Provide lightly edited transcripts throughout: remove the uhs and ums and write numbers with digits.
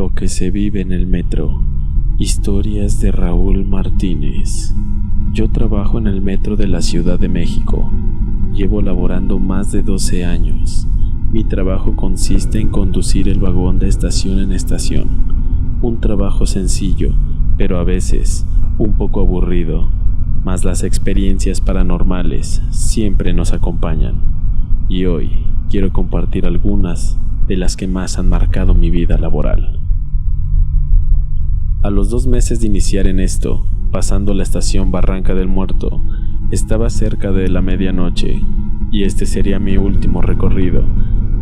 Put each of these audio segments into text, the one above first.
Lo que se vive en el metro. Historias de Raúl Martínez. Yo trabajo en el metro de la Ciudad de México. Llevo laborando más de 12 años. Mi trabajo consiste en conducir el vagón de estación en estación. Un trabajo sencillo, pero a veces un poco aburrido. Mas las experiencias paranormales siempre nos acompañan. Y hoy quiero compartir algunas de las que más han marcado mi vida laboral. A los 2 meses de iniciar en esto, pasando la estación Barranca del Muerto, estaba cerca de la medianoche y este sería mi último recorrido.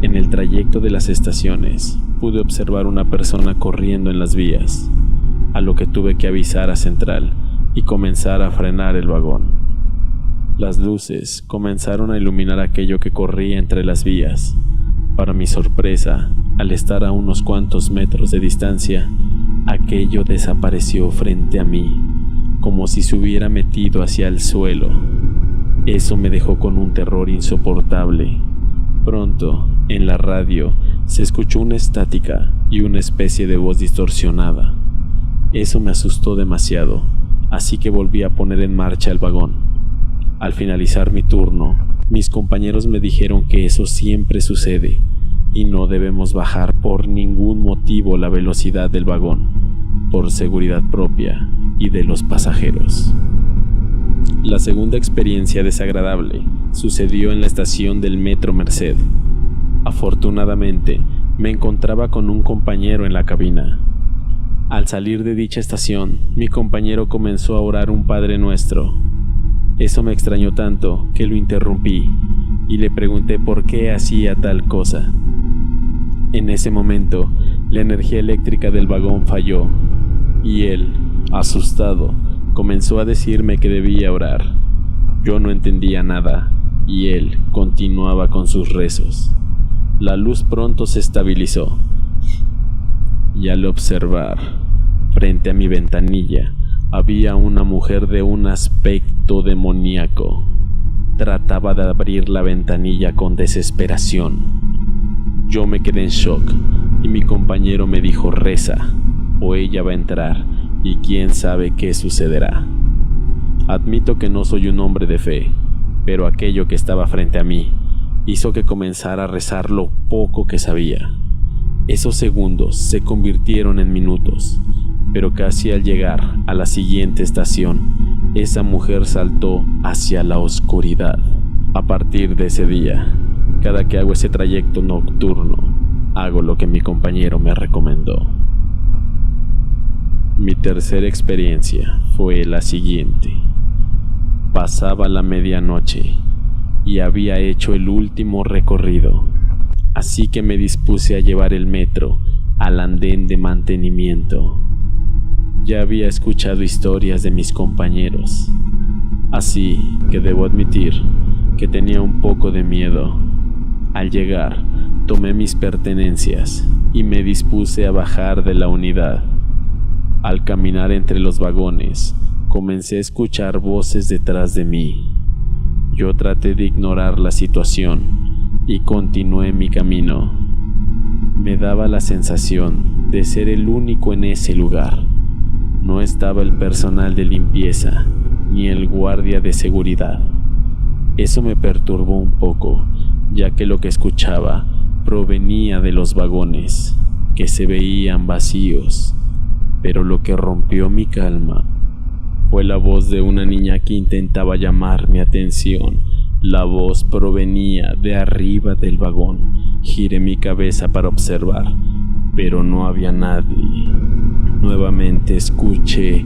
En el trayecto de las estaciones, pude observar una persona corriendo en las vías, a lo que tuve que avisar a Central y comenzar a frenar el vagón. Las luces comenzaron a iluminar aquello que corría entre las vías. Para mi sorpresa, al estar a unos cuantos metros de distancia, aquello desapareció frente a mí, como si se hubiera metido hacia el suelo. Eso me dejó con un terror insoportable. Pronto, en la radio, se escuchó una estática y una especie de voz distorsionada. Eso me asustó demasiado, así que volví a poner en marcha el vagón. Al finalizar mi turno, mis compañeros me dijeron que eso siempre sucede y no debemos bajar por ningún motivo la velocidad del vagón, por seguridad propia y de los pasajeros. La segunda experiencia desagradable sucedió en la estación del Metro Merced. Afortunadamente, me encontraba con un compañero en la cabina. Al salir de dicha estación, mi compañero comenzó a orar un Padre Nuestro. Eso me extrañó tanto que lo interrumpí y le pregunté por qué hacía tal cosa. En ese momento, la energía eléctrica del vagón falló y él, asustado, comenzó a decirme que debía orar. Yo no entendía nada y él continuaba con sus rezos. La luz pronto se estabilizó y al observar, frente a mi ventanilla, había una mujer de un aspecto demoníaco. Trataba de abrir la ventanilla con desesperación. Yo me quedé en shock y mi compañero me dijo: reza, o ella va a entrar y quién sabe qué sucederá. Admito que no soy un hombre de fe, pero aquello que estaba frente a mí hizo que comenzara a rezar lo poco que sabía. Esos segundos se convirtieron en minutos, pero casi al llegar a la siguiente estación, esa mujer saltó hacia la oscuridad. A partir de ese día, cada que hago ese trayecto nocturno, hago lo que mi compañero me recomendó. Mi tercera experiencia fue la siguiente. Pasaba la medianoche y había hecho el último recorrido, así que me dispuse a llevar el metro al andén de mantenimiento. Ya había escuchado historias de mis compañeros, así que debo admitir que tenía un poco de miedo. Al llegar, tomé mis pertenencias y me dispuse a bajar de la unidad. Al caminar entre los vagones, comencé a escuchar voces detrás de mí. Yo traté de ignorar la situación y continué mi camino. Me daba la sensación de ser el único en ese lugar. No estaba el personal de limpieza ni el guardia de seguridad. Eso me perturbó un poco, ya que lo que escuchaba provenía de los vagones, que se veían vacíos. Pero lo que rompió mi calma fue la voz de una niña que intentaba llamar mi atención. La voz provenía de arriba del vagón. Giré mi cabeza para observar, pero no había nadie. Nuevamente escuché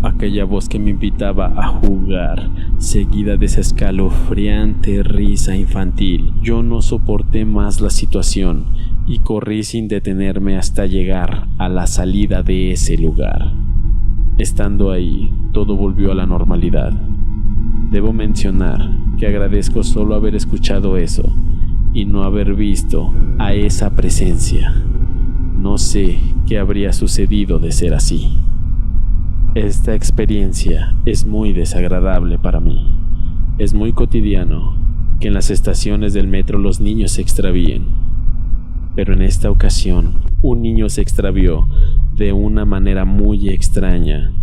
aquella voz que me invitaba a jugar, seguida de esa escalofriante risa infantil. Yo no soporté más la situación y corrí sin detenerme hasta llegar a la salida de ese lugar. Estando ahí, todo volvió a la normalidad. Debo mencionar que agradezco solo haber escuchado eso y no haber visto a esa presencia. No sé qué habría sucedido de ser así. Esta experiencia es muy desagradable para mí. Es muy cotidiano que en las estaciones del metro los niños se extravíen, pero en esta ocasión un niño se extravió de una manera muy extraña.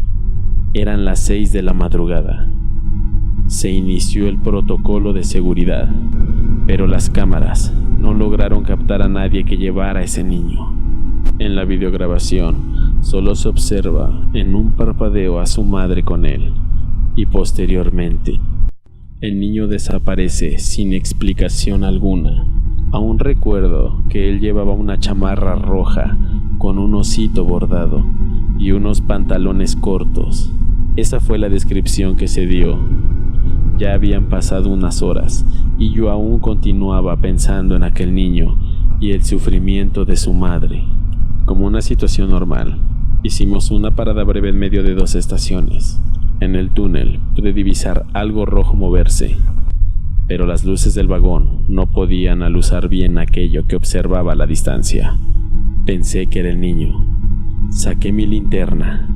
Eran las 6 de la madrugada. Se inició el protocolo de seguridad, pero las cámaras no lograron captar a nadie que llevara a ese niño. En la videograbación solo se observa en un parpadeo a su madre con él, y posteriormente el niño desaparece sin explicación alguna. Aún recuerdo que él llevaba una chamarra roja con un osito bordado y unos pantalones cortos. Esa fue la descripción que se dio. Ya habían pasado unas horas y yo aún continuaba pensando en aquel niño y el sufrimiento de su madre. Como una situación normal, hicimos una parada breve en medio de 2 estaciones. En el túnel pude divisar algo rojo moverse, pero las luces del vagón no podían aluzar bien aquello que observaba a la distancia. Pensé que era el niño. Saqué mi linterna,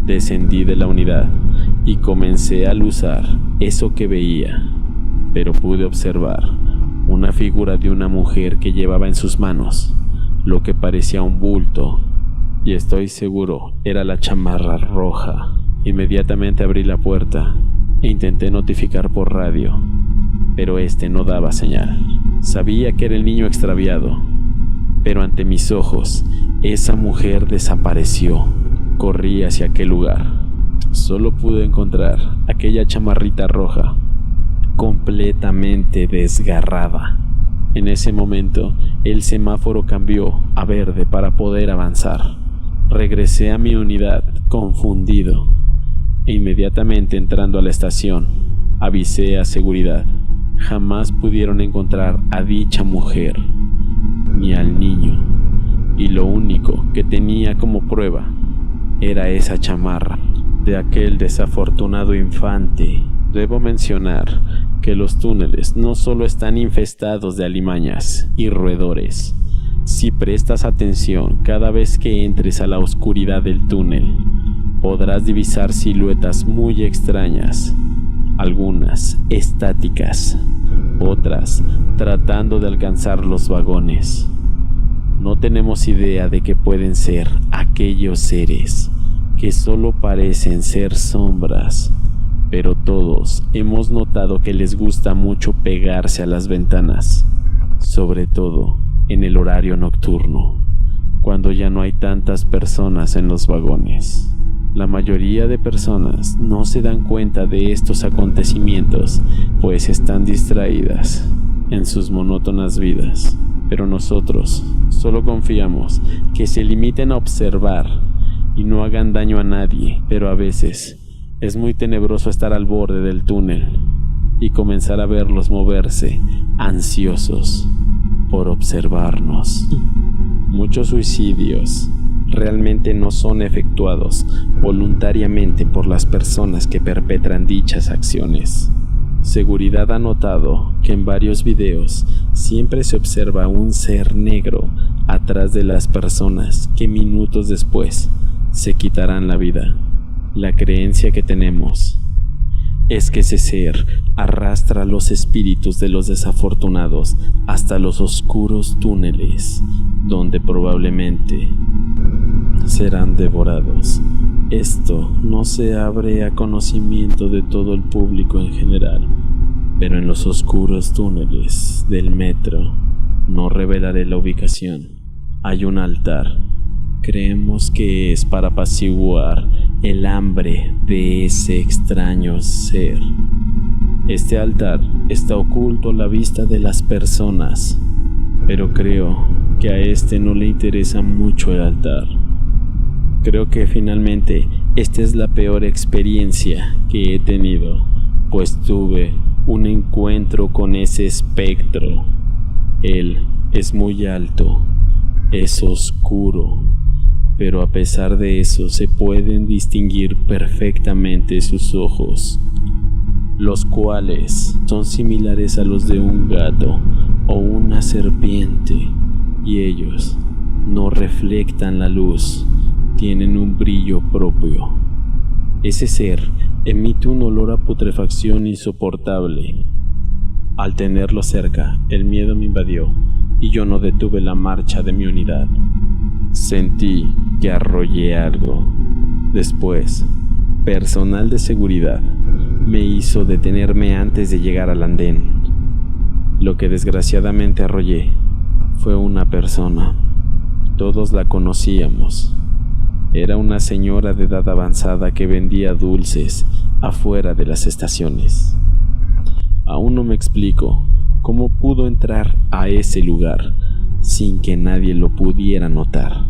descendí de la unidad y comencé a aluzar eso que veía, pero pude observar una figura de una mujer que llevaba en sus manos lo que parecía un bulto, y estoy seguro era la chamarra roja. Inmediatamente abrí la puerta e intenté notificar por radio, pero este no daba señal. Sabía que era el niño extraviado, pero ante mis ojos esa mujer desapareció. Corrí hacia aquel lugar. Solo pude encontrar aquella chamarrita roja completamente desgarrada. En ese momento, el semáforo cambió a verde para poder avanzar. Regresé a mi unidad confundido e inmediatamente entrando a la estación, avisé a seguridad. Jamás pudieron encontrar a dicha mujer ni al niño, y lo único que tenía como prueba era esa chamarra de aquel desafortunado infante. Debo mencionar que los túneles no solo están infestados de alimañas y roedores. Si prestas atención cada vez que entres a la oscuridad del túnel, podrás divisar siluetas muy extrañas, algunas estáticas, otras tratando de alcanzar los vagones. No tenemos idea de qué pueden ser aquellos seres que solo parecen ser sombras, pero todos hemos notado que les gusta mucho pegarse a las ventanas, sobre todo en el horario nocturno, cuando ya no hay tantas personas en los vagones. La mayoría de personas no se dan cuenta de estos acontecimientos, pues están distraídas en sus monótonas vidas, pero nosotros solo confiamos que se limiten a observar y no hagan daño a nadie. Pero a veces es muy tenebroso estar al borde del túnel y comenzar a verlos moverse, ansiosos por observarnos. Muchos suicidios realmente no son efectuados voluntariamente por las personas que perpetran dichas acciones. Seguridad ha notado que en varios videos siempre se observa un ser negro atrás de las personas que minutos después se quitarán la vida. La creencia que tenemos es que ese ser arrastra los espíritus de los desafortunados hasta los oscuros túneles, donde probablemente serán devorados. Esto no se abre a conocimiento de todo el público en general, pero en los oscuros túneles del metro, no revelaré la ubicación, hay un altar. Creemos que es para apaciguar el hambre de ese extraño ser. Este altar está oculto a la vista de las personas, pero creo que a este no le interesa mucho el altar. Creo que finalmente esta es la peor experiencia que he tenido, pues tuve un encuentro con ese espectro. Él es muy alto, es oscuro, pero a pesar de eso se pueden distinguir perfectamente sus ojos, los cuales son similares a los de un gato o una serpiente, y ellos no reflectan la luz, tienen un brillo propio. Ese ser emite un olor a putrefacción insoportable. Al tenerlo cerca, el miedo me invadió y yo no detuve la marcha de mi unidad. Sentí que arrollé algo. Después, personal de seguridad me hizo detenerme antes de llegar al andén. Lo que desgraciadamente arrollé fue una persona. Todos la conocíamos. Era una señora de edad avanzada que vendía dulces afuera de las estaciones. Aún no me explico cómo pudo entrar a ese lugar sin que nadie lo pudiera notar,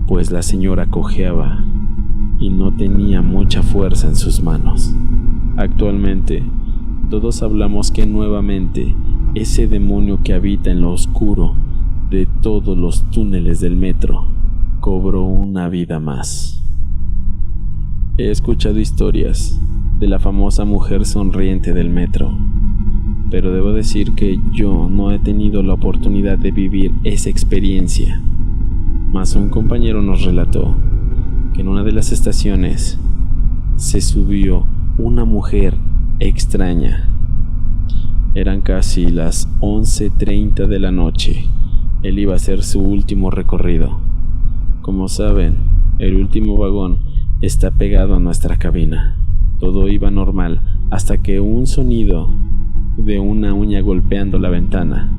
pues la señora cojeaba y no tenía mucha fuerza en sus manos. Actualmente, todos hablamos que nuevamente ese demonio que habita en lo oscuro de todos los túneles del metro cobró una vida más. He escuchado historias de la famosa mujer sonriente del metro, pero debo decir que yo no he tenido la oportunidad de vivir esa experiencia. Mas un compañero nos relató que en una de las estaciones se subió una mujer extraña. Eran casi las 11:30 de la noche. Él iba a hacer su último recorrido. Como saben, el último vagón está pegado a nuestra cabina. Todo iba normal hasta que un sonido de una uña golpeando la ventana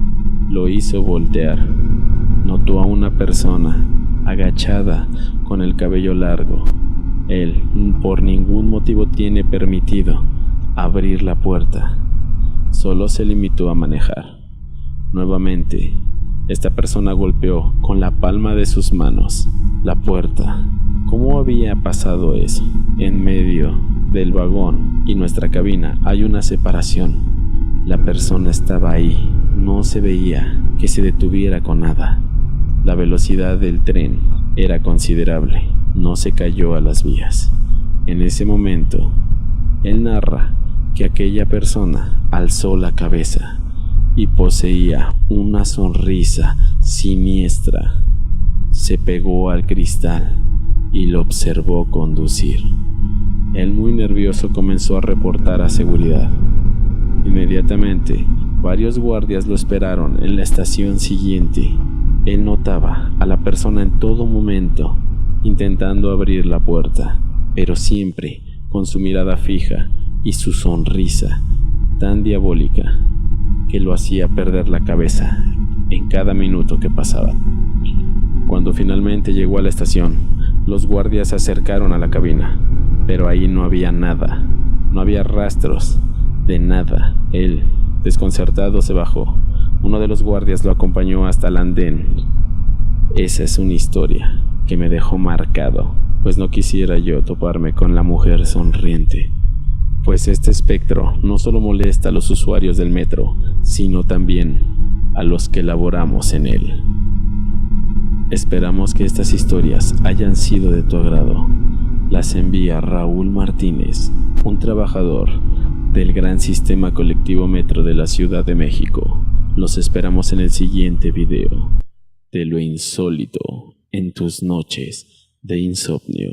lo hizo voltear. Notó a una persona agachada con el cabello largo. Él, por ningún motivo, tiene permitido abrir la puerta. Solo se limitó a manejar. Nuevamente, esta persona golpeó con la palma de sus manos la puerta. ¿Cómo había pasado eso? En medio del vagón y nuestra cabina hay una separación. La persona estaba ahí. No se veía que se detuviera con nada. La velocidad del tren era considerable. No se cayó a las vías. En ese momento, él narra que aquella persona alzó la cabeza y poseía una sonrisa siniestra. Se pegó al cristal y lo observó conducir. Él, muy nervioso, comenzó a reportar a seguridad. Inmediatamente, varios guardias lo esperaron en la estación siguiente. Él notaba a la persona en todo momento intentando abrir la puerta, pero siempre con su mirada fija y su sonrisa tan diabólica que lo hacía perder la cabeza en cada minuto que pasaba. Cuando finalmente llegó a la estación, los guardias se acercaron a la cabina, pero ahí no había nada, no había rastros de nada. Él, desconcertado, se bajó. Uno de los guardias lo acompañó hasta el andén. Esa es una historia que me dejó marcado, pues no quisiera yo toparme con la mujer sonriente, pues este espectro no solo molesta a los usuarios del metro, sino también a los que laboramos en él. Esperamos que estas historias hayan sido de tu agrado. Las envía Raúl Martínez, un trabajador del gran sistema colectivo metro de la Ciudad de México. Los esperamos en el siguiente video de lo insólito en tus noches de insomnio.